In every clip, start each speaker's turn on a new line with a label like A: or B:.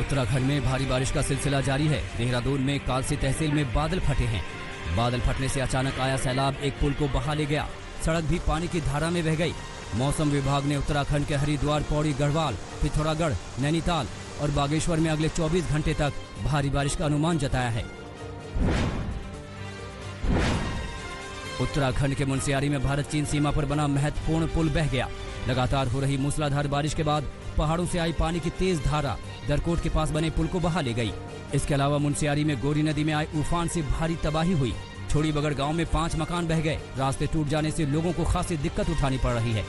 A: उत्तराखंड में भारी बारिश का सिलसिला जारी है। देहरादून में कालसी तहसील में बादल फटे हैं। बादल फटने से अचानक आया सैलाब एक पुल को बहा ले गया। सड़क भी पानी की धारा में बह गई। मौसम विभाग ने उत्तराखंड के हरिद्वार, पौड़ी, गढ़वाल, पिथौरागढ़, नैनीताल और बागेश्वर में अगले 24 घंटे तक भारी बारिश का अनुमान जताया है। उत्तराखंड के मुनस्यारी में भारत चीन सीमा पर बना महत्वपूर्ण पुल बह गया। लगातार हो रही मूसलाधार बारिश के बाद पहाड़ों से आई पानी की तेज धारा दरकोट के पास बने पुल को बहा ले गई। इसके अलावा मुनस्यारी में गोरी नदी में आए उफान से भारी तबाही हुई। छोड़ी बगड़ गांव में 5 मकान बह गए। रास्ते टूट जाने से लोगों को खासी दिक्कत उठानी पड़ रही है।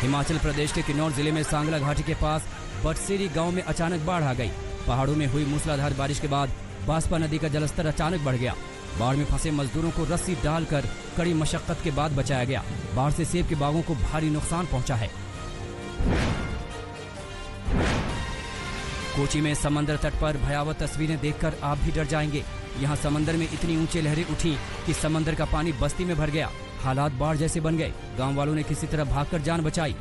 A: हिमाचल प्रदेश के किन्नौर जिले में सांगला घाटी के पास बटसेरी गांव में अचानक बाढ़ आ गई। पहाड़ों में हुई मूसलाधार बारिश के बाद बास्पा नदी का जलस्तर अचानक बढ़ गया। बाढ़ में फंसे मजदूरों को रस्सी डालकर कड़ी मशक्कत के बाद बचाया गया। बाढ़ से सेब के बागों को भारी नुकसान पहुंचा है। कोची में समंदर तट पर भयावह तस्वीरें देखकर आप भी डर जाएंगे। यहाँ समंदर में इतनी ऊंची लहरें उठी कि समंदर का पानी बस्ती में भर गया। हालात बाढ़ जैसे बन गए। गांव वालों ने किसी तरह भागकर जान बचाई।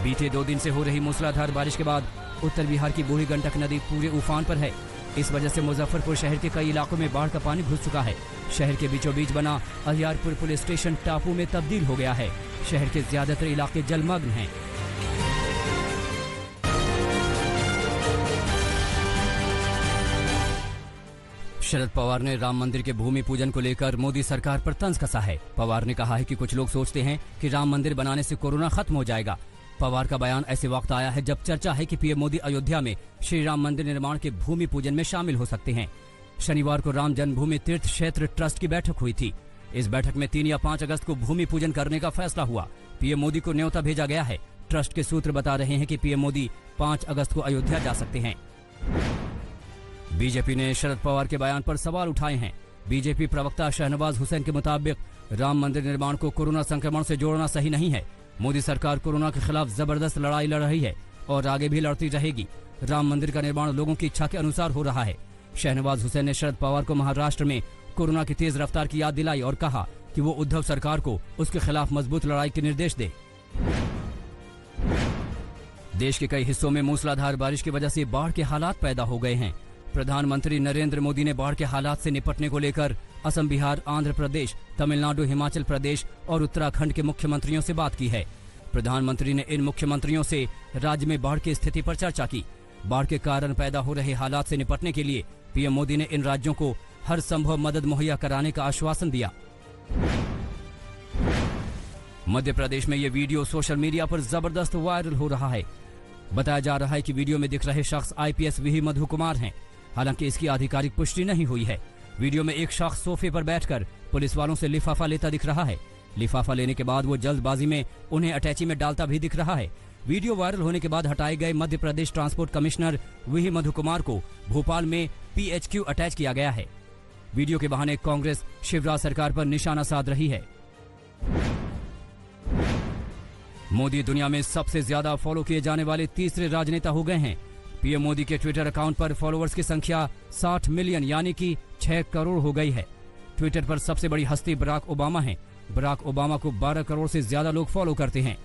A: बीते 2 दिन से हो रही मूसलाधार बारिश के बाद उत्तर बिहार की बूढ़ी गंडक नदी पूरे उफान पर है। इस वजह से मुजफ्फरपुर शहर के कई इलाकों में बाढ़ का पानी घुस चुका है। शहर के बीचों बीच बना अहियारपुर पुलिस स्टेशन टापू में तब्दील हो गया है। शहर के ज्यादातर इलाके जलमग्न हैं। शरद पवार ने राम मंदिर के भूमि पूजन को लेकर मोदी सरकार पर तंज कसा है। पवार ने कहा है कि कुछ लोग सोचते हैं कि राम मंदिर बनाने से कोरोना खत्म हो जाएगा। पवार का बयान ऐसे वक्त आया है जब चर्चा है कि पीएम मोदी अयोध्या में श्री राम मंदिर निर्माण के भूमि पूजन में शामिल हो सकते हैं। शनिवार को राम जन्मभूमि तीर्थ क्षेत्र ट्रस्ट की बैठक हुई थी। इस बैठक में 3 या 5 अगस्त को भूमि पूजन करने का फैसला हुआ। पीएम मोदी को न्योता भेजा गया है। ट्रस्ट के सूत्र बता रहे हैं कि पीएम मोदी 5 अगस्त को अयोध्या जा सकते हैं। बीजेपी ने शरद पवार के बयान पर सवाल उठाए हैं। बीजेपी प्रवक्ता शहनवाज हुसैन के मुताबिक राम मंदिर निर्माण को कोरोना संक्रमण से जोड़ना सही नहीं है। मोदी सरकार कोरोना के खिलाफ जबरदस्त लड़ाई लड़ रही है और आगे भी लड़ती रहेगी। राम मंदिर का निर्माण लोगों की इच्छा के अनुसार हो रहा है। शहनवाज हुसैन ने शरद पवार को महाराष्ट्र में कोरोना की तेज रफ्तार की याद दिलाई और कहा कि वो उद्धव सरकार को उसके खिलाफ मजबूत लड़ाई के निर्देश दे। देश के कई हिस्सों में मूसलाधार बारिश की वजह से बाढ़ के हालात पैदा हो गए हैं। प्रधानमंत्री नरेंद्र मोदी ने बाढ़ के हालात से निपटने को लेकर असम, बिहार, आंध्र प्रदेश, तमिलनाडु, हिमाचल प्रदेश और उत्तराखंड के मुख्यमंत्रियों से बात की है। प्रधानमंत्री ने इन मुख्यमंत्रियों से राज्य में बाढ़ की स्थिति पर चर्चा की। बाढ़ के कारण पैदा हो रहे हालात से निपटने के लिए पीएम मोदी ने इन राज्यों को हर संभव मदद मुहैया कराने का आश्वासन दिया। मध्य प्रदेश में ये वीडियो सोशल मीडिया पर जबरदस्त वायरल हो रहा है। बताया जा रहा है कि वीडियो में दिख रहे शख्स IPS वीही मधु कुमार हैं। हालांकि इसकी आधिकारिक पुष्टि नहीं हुई है। वीडियो में एक शख्स सोफे पर बैठकर पुलिस वालों से लिफाफा लेता दिख रहा है। लिफाफा लेने के बाद वो जल्दबाजी में उन्हें अटैची में डालता भी दिख रहा है। वीडियो वायरल होने के बाद हटाए गए मध्य प्रदेश ट्रांसपोर्ट कमिश्नर वीही मधु कुमार को भोपाल में PHQ अटैच किया गया है। वीडियो के बहाने कांग्रेस शिवराज सरकार पर निशाना साध रही है। मोदी दुनिया में सबसे ज्यादा फॉलो किए जाने वाले तीसरे राजनेता हो गए हैं। पीएम मोदी के ट्विटर अकाउंट पर फॉलोअर्स की संख्या 60 मिलियन यानी कि 6 करोड़ हो गई है। ट्विटर पर सबसे बड़ी हस्ती बराक ओबामा है। बराक ओबामा को 12 करोड़ से ज्यादा लोग फॉलो करते हैं।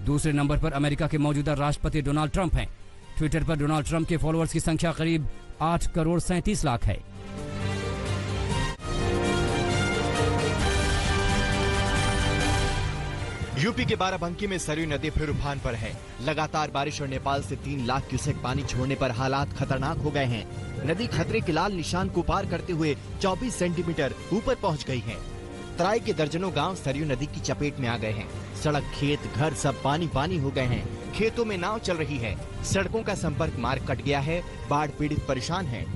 A: दूसरे नंबर पर अमेरिका के मौजूदा राष्ट्रपति डोनाल्ड ट्रंप हैं। ट्विटर पर डोनाल्ड ट्रंप के फॉलोअर्स की संख्या करीब 8 करोड़ 37 लाख है।
B: यूपी के बाराबंकी में सरयू नदी फिर उफान पर है। लगातार बारिश और नेपाल से 3 लाख क्यूसेक पानी छोड़ने पर हालात खतरनाक हो गए हैं। नदी खतरे के लाल निशान को पार करते हुए 24 सेंटीमीटर ऊपर पहुंच गई है। तराई के दर्जनों गांव सरयू नदी की चपेट में आ गए हैं। सड़क, खेत, घर सब पानी पानी हो गए हैं। खेतों में नाव चल रही है। सड़कों का संपर्क मार्ग कट गया है। बाढ़ पीड़ित परेशान है।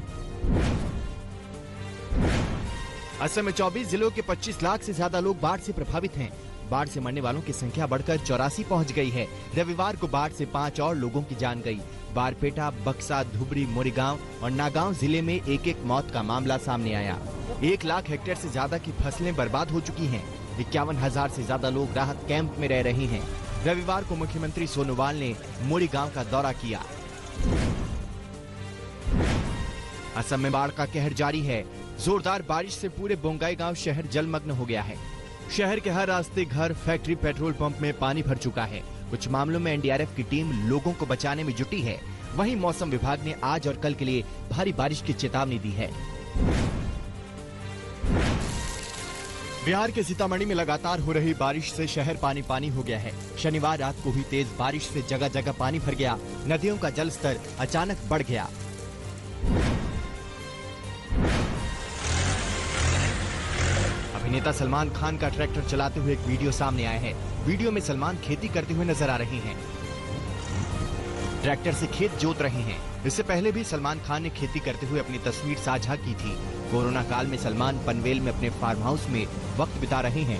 B: असम में 24 जिलों के 25 लाख से ज्यादा लोग बाढ़ से प्रभावित हैं। बाढ़ से मरने वालों की संख्या बढ़कर 84 पहुंच गई है। रविवार को बाढ़ से 5 और लोगों की जान गई। बारपेटा, बक्सा, धुबरी, मोरीगांव और नागांव जिले में एक मौत का मामला सामने आया। 1 लाख हेक्टेयर से ज्यादा की फसलें बर्बाद हो चुकी हैं। 51,000 से ज्यादा लोग राहत कैंप में रह रहे हैं। रविवार को मुख्यमंत्री सोनोवाल ने मोरीगांव का दौरा किया। असम में बाढ़ का कहर जारी है। जोरदार बारिश से पूरे बोंगाई गांव शहर जलमग्न हो गया है। शहर के हर रास्ते, घर, फैक्ट्री, पेट्रोल पंप में पानी भर चुका है। कुछ मामलों में एनडीआरएफ की टीम लोगों को बचाने में जुटी है। वहीं मौसम विभाग ने आज और कल के लिए भारी बारिश की चेतावनी दी है। बिहार के सीतामढ़ी में लगातार हो रही बारिश से शहर पानी पानी हो गया है। शनिवार रात को हुई तेज बारिश से जगह जगह पानी भर गया। नदियों का जलस्तर अचानक बढ़ गया। अभिनेता सलमान खान का ट्रैक्टर चलाते हुए एक वीडियो सामने आया है। वीडियो में सलमान खेती करते हुए नजर आ रहे हैं। ट्रैक्टर से खेत जोत रहे हैं। इससे पहले भी सलमान खान ने खेती करते हुए अपनी तस्वीर साझा की थी। कोरोना काल में सलमान पनवेल में अपने फार्म हाउस में वक्त बिता रहे हैं।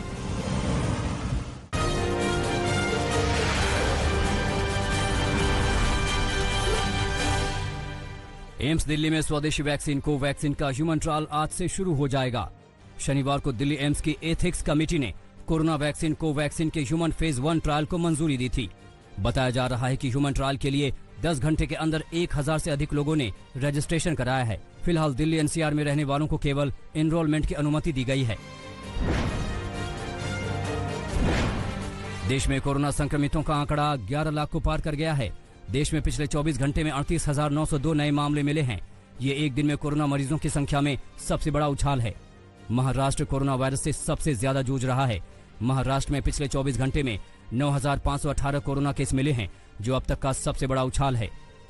A: एम्स दिल्ली में स्वदेशी वैक्सीन कोवैक्सीन का ह्यूमन ट्रायल आज से शुरू हो जाएगा। शनिवार को दिल्ली एम्स की एथिक्स कमेटी ने कोरोना वैक्सीन कोवैक्सीन के ह्यूमन फेज 1 ट्रायल को मंजूरी दी थी। बताया जा रहा है कि ह्यूमन ट्रायल के लिए 10 घंटे के अंदर 1000 से अधिक लोगों ने रजिस्ट्रेशन कराया है। फिलहाल दिल्ली एनसीआर में रहने वालों को केवल एनरोलमेंट की अनुमति दी गई है। देश में कोरोना संक्रमितों का आंकड़ा 11 लाख को पार कर गया है। देश में पिछले 24 घंटे में 38,902 नए मामले मिले हैं। ये एक दिन में कोरोना मरीजों की संख्या में सबसे बड़ा उछाल है। महाराष्ट्र कोरोना वायरस से सबसे ज्यादा जूझ रहा है। महाराष्ट्र में पिछले 24 घंटे में 9,518 कोरोना केस मिले हैं, जो अब तक का सबसे बड़ा उछाल है।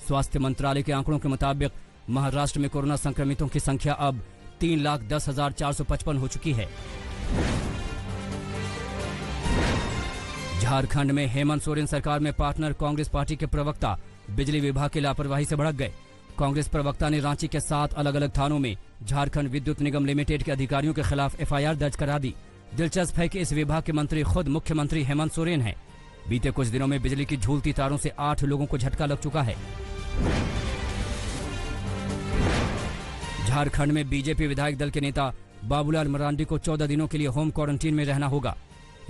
A: स्वास्थ्य मंत्रालय के आंकड़ों के मुताबिक महाराष्ट्र में कोरोना संक्रमितों की संख्या अब 3,10,455 हो चुकी है। झारखंड में हेमंत सोरेन सरकार में पार्टनर कांग्रेस पार्टी के प्रवक्ता बिजली विभाग की लापरवाही से भड़क गए। कांग्रेस प्रवक्ता ने रांची के 7 अलग अलग थानों में झारखंड विद्युत निगम लिमिटेड के अधिकारियों के खिलाफ एफआईआर दर्ज करा दी। दिलचस्प है कि इस विभाग के मंत्री खुद मुख्यमंत्री हेमंत सोरेन हैं। बीते कुछ दिनों में बिजली की झूलती तारों से 8 लोगों को झटका लग चुका है। झारखंड में बीजेपी विधायक दल के नेता बाबूलाल मरांडी को 14 दिनों के लिए होम क्वारंटीन में रहना होगा।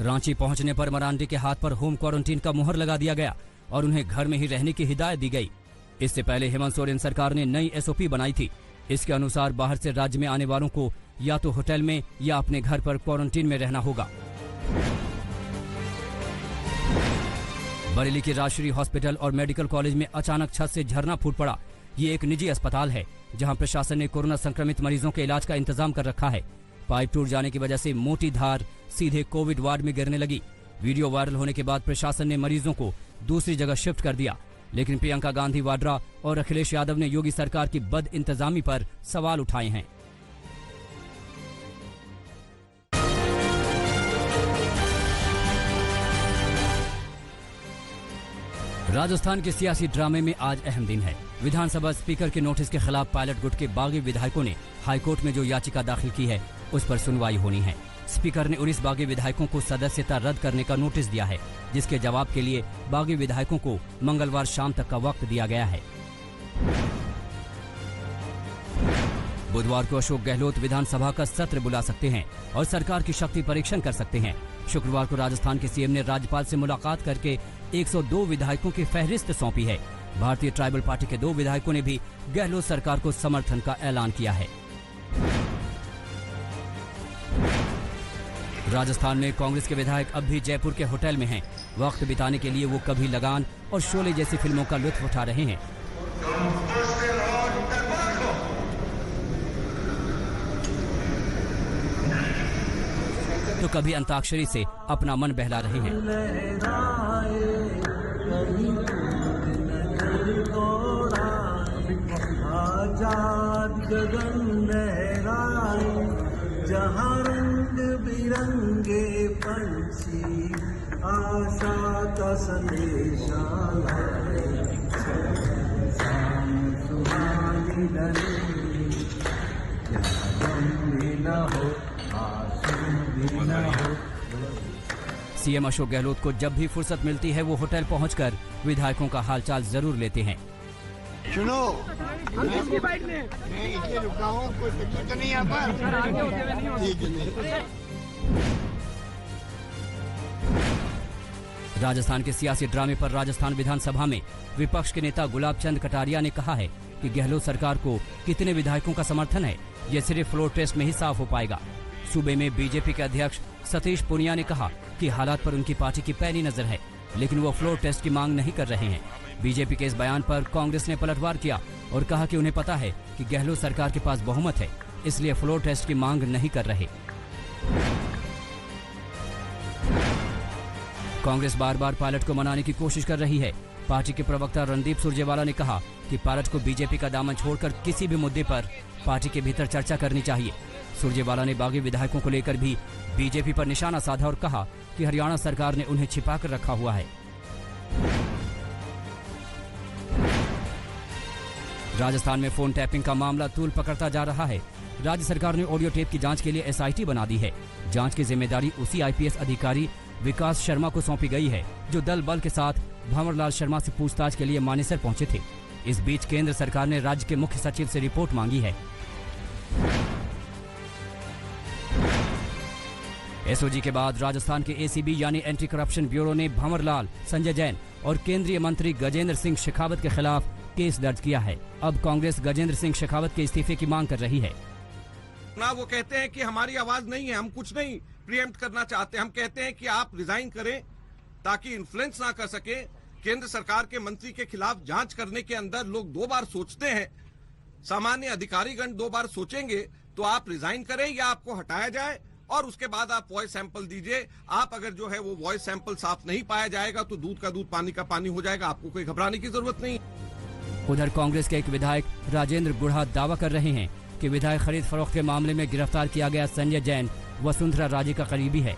A: रांची पहुंचने पर मरांडी के हाथ पर होम क्वारंटीन का मुहर लगा दिया गया और उन्हें घर में ही रहने की हिदायत दी गई। इससे पहले हेमंत सोरेन सरकार ने नई एसओपी बनाई थी। इसके अनुसार बाहर से राज्य में आने वालों को या तो होटल में या अपने घर पर क्वारंटीन में रहना होगा। बरेली के राजश्री हॉस्पिटल और मेडिकल कॉलेज में अचानक छत से झरना फूट पड़ा। ये एक निजी अस्पताल है जहां प्रशासन ने कोरोना संक्रमित मरीजों के इलाज का इंतजाम कर रखा है। पाइप टूट जाने की वजह से मोटी धार सीधे कोविड वार्ड में गिरने लगी। वीडियो वायरल होने के बाद प्रशासन ने मरीजों को दूसरी जगह शिफ्ट कर दिया, लेकिन प्रियंका गांधी वाड्रा और अखिलेश यादव ने योगी सरकार की बद इंतजामी पर सवाल उठाए हैं। राजस्थान के सियासी ड्रामे में आज अहम दिन है। विधानसभा स्पीकर के नोटिस के खिलाफ पायलट गुट के बागी विधायकों ने हाईकोर्ट में जो याचिका दाखिल की है उस पर सुनवाई होनी है। स्पीकर ने 19 बागी विधायकों को सदस्यता रद्द करने का नोटिस दिया है, जिसके जवाब के लिए बागी विधायकों को मंगलवार शाम तक का वक्त दिया गया है। बुधवार को अशोक गहलोत विधानसभा का सत्र बुला सकते हैं और सरकार की शक्ति परीक्षण कर सकते हैं। शुक्रवार को राजस्थान के सीएम ने राज्यपाल से मुलाकात करके 102 विधायकों की फहरिस्त सौंपी है। भारतीय ट्राइबल पार्टी के 2 विधायकों ने भी गहलोत सरकार को समर्थन का ऐलान किया है। राजस्थान में कांग्रेस के विधायक अब भी जयपुर के होटल में हैं। वक्त बिताने के लिए वो कभी लगान और शोले जैसी फिल्मों का लुत्फ उठा रहे हैं। तो कभी अंताक्षरी से अपना मन बहला रहे हैं।
C: जहाँ रंग बिरंगे पंछी आशा का संदेशा
A: सीएम अशोक गहलोत को जब भी फुर्सत मिलती है वो होटल पहुंचकर विधायकों का हालचाल जरूर लेते हैं।
D: सुनो, मैं इसलिए रुका हूँ, कोई तकलीफ तो नहीं यहाँ पर? ठीक है।
A: राजस्थान के सियासी ड्रामे पर राजस्थान विधानसभा में विपक्ष के नेता गुलाब चंद कटारिया ने कहा है कि गहलोत सरकार को कितने विधायकों का समर्थन है, ये सिर्फ फ्लोर टेस्ट में ही साफ हो पाएगा। सूबे में बीजेपी के अध्यक्ष सतीश पुनिया ने कहा कि हालात पर उनकी पार्टी की पैनी नजर है, लेकिन वो फ्लोर टेस्ट की मांग नहीं कर रहे हैं। बीजेपी के इस बयान पर कांग्रेस ने पलटवार किया और कहा कि उन्हें पता है कि गहलोत सरकार के पास बहुमत है, इसलिए फ्लोर टेस्ट की मांग नहीं कर रहे। कांग्रेस बार बार पायलट को मनाने की कोशिश कर रही है। पार्टी के प्रवक्ता रणदीप सुरजेवाला ने कहा कि पायलट को बीजेपी का दामन छोड़कर किसी भी मुद्दे पर पार्टी के भीतर चर्चा करनी चाहिए। सुरजेवाला ने बागी विधायकों को लेकर भी बीजेपी पर निशाना साधा और कहा कि हरियाणा सरकार ने उन्हें छिपा कर रखा हुआ है। राजस्थान में फोन टैपिंग का मामला तूल पकड़ता जा रहा है। राज्य सरकार ने ऑडियो टेप की जांच के लिए एसआईटी बना दी है। जांच की जिम्मेदारी उसी आईपीएस अधिकारी विकास शर्मा को सौंपी गई है, जो दल बल के साथ भंवरलाल शर्मा से पूछताछ के लिए मानेसर पहुंचे थे। इस बीच केंद्र सरकार ने राज्य के मुख्य सचिव से रिपोर्ट मांगी है। एसओजी के बाद राजस्थान के एसीबी यानी एंटी करप्शन ब्यूरो ने भंवरलाल, संजय जैन और केंद्रीय मंत्री गजेंद्र सिंह शेखावत के खिलाफ केस दर्ज किया है। अब कांग्रेस गजेंद्र सिंह शेखावत के इस्तीफे की मांग कर रही है।
E: ना वो कहते हैं कि हमारी आवाज नहीं है, हम कुछ नहीं प्रीएम्प्ट करना चाहते। हम कहते हैं कि आप रिजाइन करें ताकि इन्फ्लुएंस ना कर सके। केंद्र सरकार के मंत्री के खिलाफ जांच करने के अंदर लोग 2 बार सोचते हैं। सामान्य अधिकारीगण 2 बार सोचेंगे तो आप रिजाइन करें या आपको हटाया जाए और उसके बाद आप वॉइस सैंपल दीजिए। आप अगर जो है वो वॉइस सैंपल साफ नहीं पाया जाएगा तो दूध का दूध पानी का पानी हो जाएगा। आपको कोई घबराने की जरूरत नहीं।
A: उधर कांग्रेस के एक विधायक राजेंद्र गुढ़ा दावा कर रहे हैं कि विधायक खरीद फरोख्त के मामले में गिरफ्तार किया गया संजय जैन वसुंधरा राजे का करीबी है।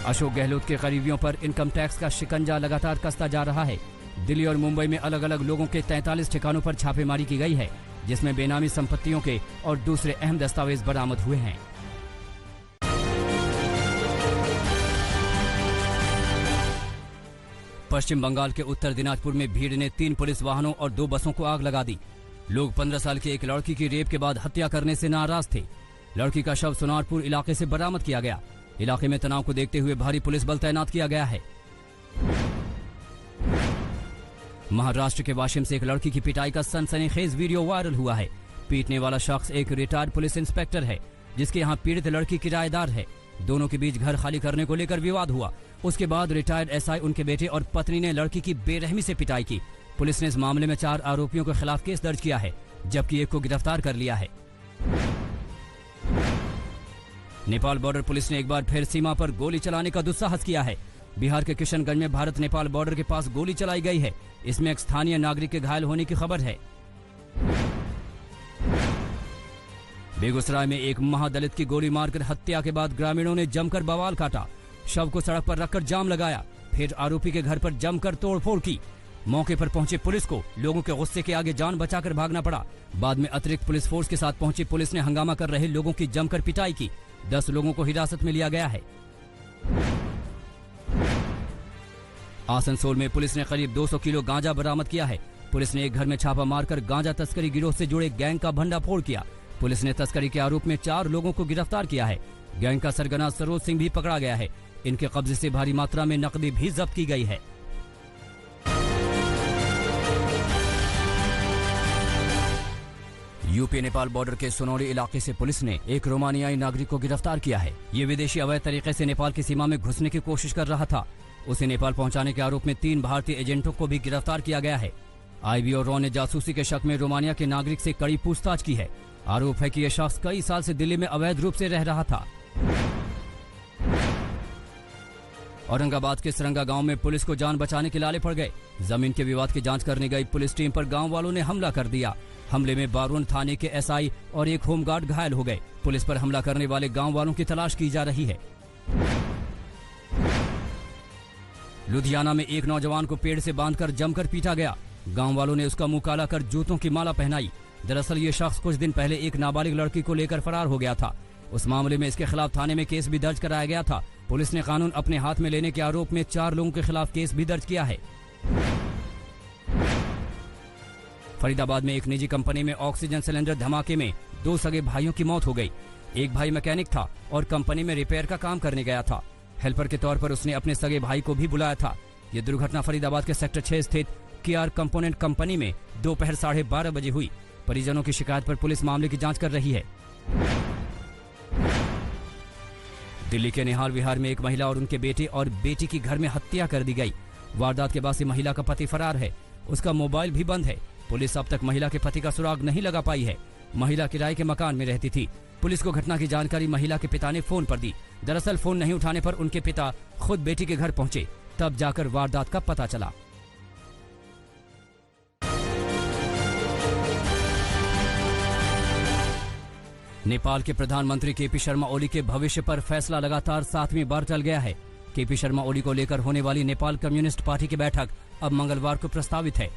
A: अशोक गहलोत के करीबियों पर इनकम टैक्स का शिकंजा लगातार कसता जा रहा है। दिल्ली और मुंबई में अलग अलग लोगों के 43 ठिकानों पर छापेमारी की गई है, जिसमें बेनामी संपत्तियों के और दूसरे अहम दस्तावेज बरामद हुए हैं। पश्चिम बंगाल के उत्तर दिनाजपुर में भीड़ ने 3 पुलिस वाहनों और 2 बसों को आग लगा दी। लोग 15 साल की एक लड़की की रेप के बाद हत्या करने से नाराज थे। लड़की का शव सोनारपुर इलाके से बरामद किया गया। इलाके में तनाव को देखते हुए भारी पुलिस बल तैनात किया गया है। महाराष्ट्र के वाशिम से एक लड़की की पिटाई का सनसनीखेज वीडियो वायरल हुआ है। पीटने वाला शख्स एक रिटायर्ड पुलिस इंस्पेक्टर है, जिसके यहाँ पीड़ित लड़की किराएदार है। दोनों के बीच घर खाली करने को लेकर विवाद हुआ। उसके बाद रिटायर्ड एसआई, उनके बेटे और पत्नी ने लड़की की बेरहमी से पिटाई की। पुलिस ने इस मामले में 4 आरोपियों के खिलाफ केस दर्ज किया है, जबकि एक को गिरफ्तार कर लिया है। नेपाल बॉर्डर पुलिस ने एक बार फिर सीमा पर गोली चलाने का दुस्साहस किया है। बिहार के किशनगंज में भारत नेपाल बॉर्डर के पास गोली चलाई गई है। इसमें एक स्थानीय नागरिक के घायल होने की खबर है। बेगूसराय में एक महादलित की गोली मारकर हत्या के बाद ग्रामीणों ने जमकर बवाल काटा। शव को सड़क पर रखकर जाम लगाया, फिर आरोपी के घर पर जमकर तोड़फोड़ की। मौके पर पहुंचे पुलिस को लोगों के गुस्से के आगे जान बचाकर भागना पड़ा। बाद में अतिरिक्त पुलिस फोर्स के साथ पहुंची पुलिस ने हंगामा कर रहे लोगों की जमकर पिटाई की। 10 लोगों को हिरासत में लिया गया है। आसनसोल में पुलिस ने करीब 200 किलो गांजा बरामद किया है। पुलिस ने एक घर में छापा मारकर गांजा तस्करी गिरोह से जुड़े गैंग का भंडाफोड़ किया। पुलिस ने तस्करी के आरोप में 4 लोगों को गिरफ्तार किया है। गैंग का सरगना सरोज सिंह भी पकड़ा गया है। इनके कब्जे से भारी मात्रा में नकदी भी जब्त की गई है। यूपी नेपाल बॉर्डर के सोनौरी इलाके से पुलिस ने एक रोमानियाई नागरिक को गिरफ्तार किया है। ये विदेशी अवैध तरीके से नेपाल की सीमा में घुसने की कोशिश कर रहा था। उसे नेपाल पहुंचाने के आरोप में 3 भारतीय एजेंटों को भी गिरफ्तार किया गया है। आईबी और रॉ ने जासूसी के शक में रोमानिया के नागरिक से कड़ी पूछताछ की है। आरोप है कि यह शख्स कई साल से दिल्ली में अवैध रूप से रह रहा था। औरंगाबाद के सरंगा गांव में पुलिस को जान बचाने के लाले पड़ गए। जमीन के विवाद की जांच करने गई पुलिस टीम पर गांव वालों ने हमला कर दिया। हमले में बारून थाने के एसआई और एक होमगार्ड घायल हो गए। पुलिस पर हमला करने वाले गांव वालों की तलाश की जा रही है। लुधियाना में एक नौजवान को पेड़ से बांधकर जमकर पीटा गया। गांव वालों ने उसका मुंह काला कर जूतों की माला पहनाई। दरअसल ये शख्स कुछ दिन पहले एक नाबालिग लड़की को लेकर फरार हो गया था। उस मामले में इसके खिलाफ थाने में केस भी दर्ज कराया गया था। पुलिस ने कानून अपने हाथ में लेने के आरोप में 4 लोगों के खिलाफ केस भी दर्ज किया है। फरीदाबाद में एक निजी कंपनी में ऑक्सीजन सिलेंडर धमाके में 2 सगे भाइयों की मौत हो गई। एक भाई मैकेनिक था और कंपनी में रिपेयर का काम करने गया था। हेल्पर के तौर पर उसने अपने सगे भाई को भी बुलाया था। यह दुर्घटना फरीदाबाद के सेक्टर 6 स्थित केआर कंपोनेंट कंपनी में दोपहर 12:30 बजे हुई। परिजनों की शिकायत पर पुलिस मामले की जांच कर रही है। दिल्ली के निहाल विहार में एक महिला और उनके बेटे और बेटी की घर में हत्या कर दी गई। वारदात के बाद से महिला का पति फरार है, उसका मोबाइल भी बंद है। पुलिस अब तक महिला के पति का सुराग नहीं लगा पाई है। महिला किराए के मकान में रहती थी। पुलिस को घटना की जानकारी महिला के पिता ने फोन पर दी। दरअसल फोन नहीं उठाने पर उनके पिता खुद बेटी के घर पहुंचे, तब जाकर वारदात का पता चला। नेपाल के प्रधानमंत्री केपी शर्मा ओली के भविष्य पर फैसला लगातार 7वीं बार टल गया है। केपी शर्मा ओली को लेकर होने वाली नेपाल कम्युनिस्ट पार्टी की बैठक अब मंगलवार को प्रस्तावित है।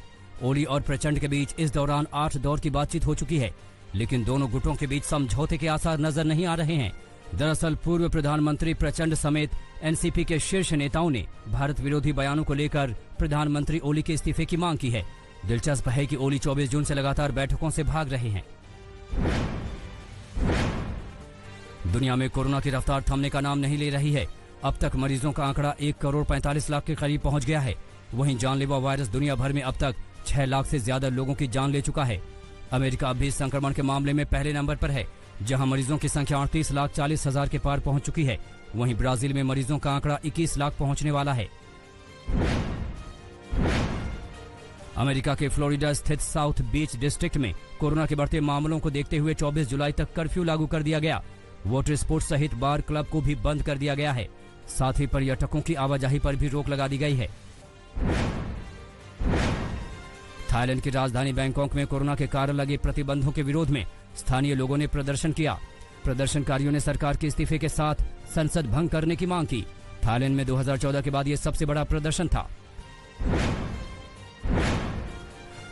A: ओली और प्रचंड के बीच इस दौरान 8 दौर की बातचीत हो चुकी है, लेकिन दोनों गुटों के बीच समझौते के आसार नजर नहीं आ रहे हैं। दरअसल पूर्व प्रधानमंत्री प्रचंड समेत एनसीपी के शीर्ष नेताओं ने भारत विरोधी बयानों को लेकर प्रधानमंत्री ओली के इस्तीफे की मांग की है। दिलचस्प है कि ओली 24 जून से लगातार बैठकों से भाग रहे हैं। दुनिया में कोरोना की रफ्तार थमने का नाम नहीं ले रही है। अब तक मरीजों का आंकड़ा 1 करोड़ 45 लाख के करीब पहुंच गया है। वहीं जानलेवा वायरस दुनिया भर में अब तक 6 लाख से ज्यादा लोगों की जान ले चुका है। अमेरिका अब भी इस संक्रमण के मामले में पहले नंबर पर है, जहां मरीजों की संख्या 38,40,000 के पार पहुंच चुकी है। वहीं ब्राजील में मरीजों का आंकड़ा 21 लाख पहुंचने वाला है। अमेरिका के फ्लोरिडा स्थित साउथ बीच डिस्ट्रिक्ट में कोरोना के बढ़ते मामलों को देखते हुए 24 जुलाई तक कर्फ्यू लागू कर दिया गया। वाटर स्पोर्ट्स सहित बार क्लब को भी बंद कर दिया गया है। साथ ही पर्यटकों की आवाजाही पर भी रोक लगा दी गई है। थाईलैंड की राजधानी बैंकॉक में कोरोना के कारण लगे प्रतिबंधों के विरोध में स्थानीय लोगों ने प्रदर्शन किया। प्रदर्शनकारियों ने सरकार के इस्तीफे के साथ संसद भंग करने की मांग की। थाईलैंड में 2014 के बाद यह सबसे बड़ा प्रदर्शन था।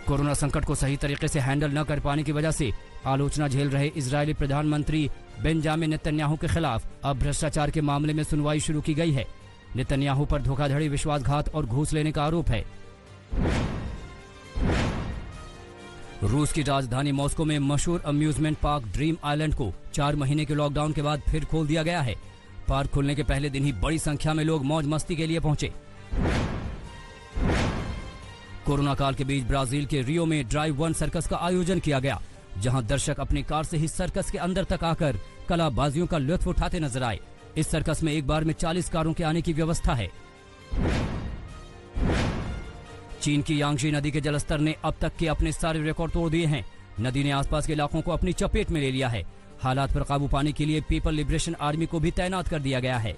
A: कोरोना संकट को सही तरीके से हैंडल न कर पाने की वजह से आलोचना झेल रहे इजरायली प्रधानमंत्री बेंजामिन नेतन्याहू के खिलाफ अब भ्रष्टाचार के मामले में सुनवाई शुरू की गई है। नेतन्याहू पर धोखाधड़ी, विश्वासघात और घूस लेने का आरोप है। रूस की राजधानी मॉस्को में मशहूर अम्यूजमेंट पार्क ड्रीम आइलैंड को 4 महीने के लॉकडाउन के बाद फिर खोल दिया गया है। पार्क खुलने के पहले दिन ही बड़ी संख्या में लोग मौज मस्ती के लिए पहुंचे। कोरोना काल के बीच ब्राजील के रियो में ड्राइव वन सर्कस का आयोजन किया गया, जहां दर्शक अपनी कार से ही सर्कस के अंदर तक आकर कलाबाजियों का लुत्फ उठाते नजर आए। इस सर्कस में एक बार में 40 कारों के आने की व्यवस्था है। चीन की यांगजी नदी के जलस्तर ने अब तक के अपने सारे रिकॉर्ड तोड़ दिए हैं। नदी ने आसपास के इलाकों को अपनी चपेट में ले लिया है। हालात पर काबू पाने के लिए पीपल लिबरेशन आर्मी को भी तैनात कर दिया गया है।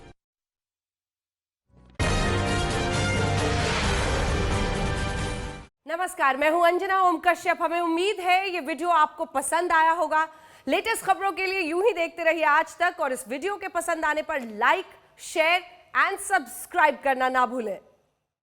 F: नमस्कार, मैं हूं अंजना ओम कश्यप। हमें उम्मीद है ये वीडियो आपको पसंद आया होगा। लेटेस्ट खबरों के लिए यूं ही देखते रहिए आज तक, और इस वीडियो के पसंद आने पर लाइक, शेयर एंड सब्सक्राइब करना ना भूलें।